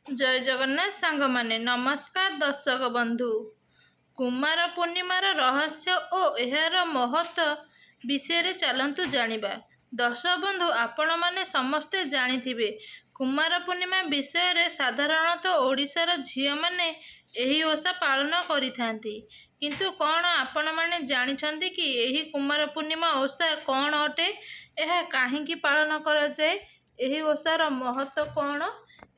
जय जगन्नाथ सांग माने नमस्कार दर्शक बंधु। कुमार पूर्णिमार रहस्य और एहार महत्व विषय चलतु जानिबा। दर्शक बंधु आपण माने समस्ते जानिथिबे कुमार पूर्णिमा विषय रे साधारणतः ओडिशार झियो माने एही ओषा पालन करिथांती। किंतु कौन आपण माने जानिछंती कि एही कुमार पूर्णिमा ओषा कौन अटे, एहा काहींकी पालन करा जाए, एही ओषार महत्व कौन,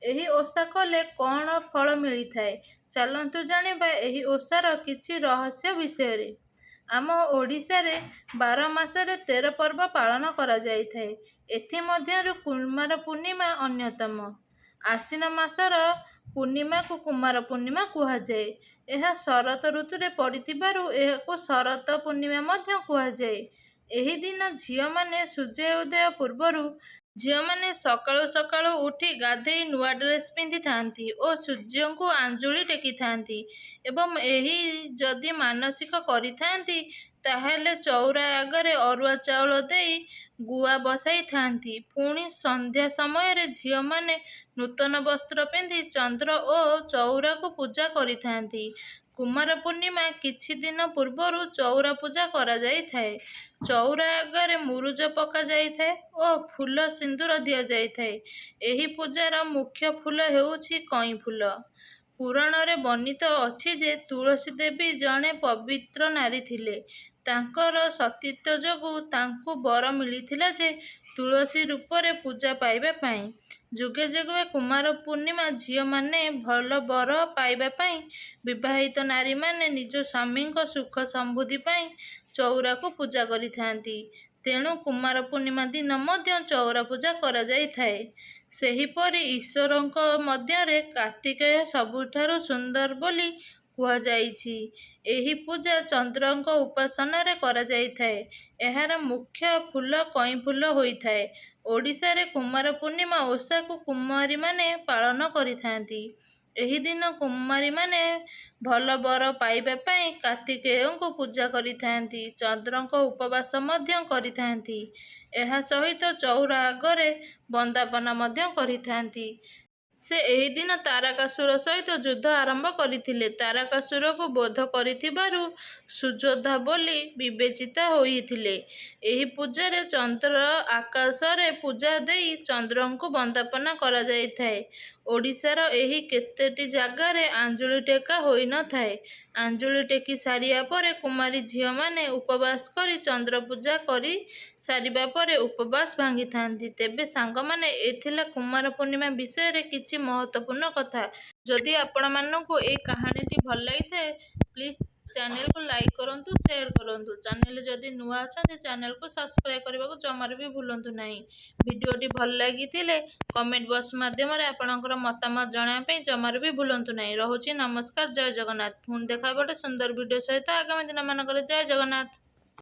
एही ओषा कले कौन फल मिली थाए। चलतु जानिबा एही ओषार किछि रहस्य विषय रे। आम ओडिशा रे 12 मासरे 13 पर्व पालन करा जाई थाए। एथि मध्यरु कुमार पूर्णिमा अन्यतम। आश्विन मासर पूर्णिमा को कुमार पूर्णिमा कुहा जाए। यह शरत ऋतु रे पड़िथिबारु एहाको शरत पूर्णिमा मध्य कुहा जाए। एही दिन झियो माने सूर्य उदय पूर्वरु झियो माने सकाळु सकाळु उठी गाधेई नुआ ड्रेस पिंधि थांती और सूर्य को आंजुली टेकी थांती एवं एही जदि मानसिक करि थांती ताहेले चौरा आगरे अरुआ चाउल देई गुआ बसाई थांती। पुणी संध्या समय रे झियो माने नूतन वस्त्र पिंधि चंद्र और चौरा को पूजा करि थांती। कुमार पूर्णिमा किछि दिन पूर्वरु चौरा पूजा करा जाई थाए। चौरा आगरे मुरुज पका जाई थाए और फूल सिंदूर दिया जाई थाए। एही पूजार मुख्य फूल हेउछि कई फूल। पुराण रे वर्णित अछि जे तुलसी देवी जणे पवित्र नारी थिले। तांकर सतीत्व जोगु तांकु बर मिलिथिला जे तुलसी रूप रे पूजा पाइबा पाई। जुगे जुगे कुमार पूर्णिमा झियो माने भल बर पाइबा पाई विवाहित नारी माने निज स्वामी सुख समृद्धि पाई चौरा को पूजा करि थांती। तेणु कुमार पूर्णिमा दिन मध्य चौरा पूजा करा जाई थाए। सेहीपरि ईश्वरंक मध्यरे कार्तिकेय सबुठारु सुंदर बोली कुहा जाइछि। एही पूजा चंद्रंक उपासना रे करा जाई थाए। एहार मुख्य फूल कई फूल होई थाए। ओडिशा रे कुमार पूर्णिमा ओषा को कुमारी माने पालन करिथांती। एही दिन कुमारी माने भल बर पाइबा पाई कार्तिकेयଙ୍କୁ पूजा करिथांती। चंद्रंक उपवास मध्य करिथांती। एहा सहित चौरा आगरे बंदापना मध्य करिथांती। से एही दिन तारकासुर सहित युद्ध आरंभ करिथिले। तारकासुर को बोध करिथिबारु सुयोधा बोली विवेचिता होइथिले। एही पूजारे चंद्र आकाश रे पूजा देई चंद्रंकु बंदापना करा जाई थाए। ओडिशार एही केतेटी जागारे आंजुली टेका होई न थाए। आंजुली टेकी सारिया परे कुमारी झियो माने उपवास करी चंद्र पूजा करी सारिबा परे उपवास भांगी थांती। तेबे सांग माने एथिला कुमार पूर्णिमा विषय रे किछि महत्वपूर्ण कथा। जदि आपण मानकु ए कहानीटी भल लागि थाए प्लीज चैनल को लाइक करंतु, शेयर करंतु। चैनल जदि नुआ अछंती चैनल को सब्सक्राइब करबा को जमार भी भूलंतु नाही। वीडियोटी भल लागिथिले कमेंट बॉक्स माध्यम रे आपणकर मतामत जणाया पे जमार भी भूलंतु नाही। रहुछि नमस्कार, जय जगन्नाथ। पुन देखा बटे सुंदर वीडियो सहित आगामी दिन मानकर। जय जगन्नाथ।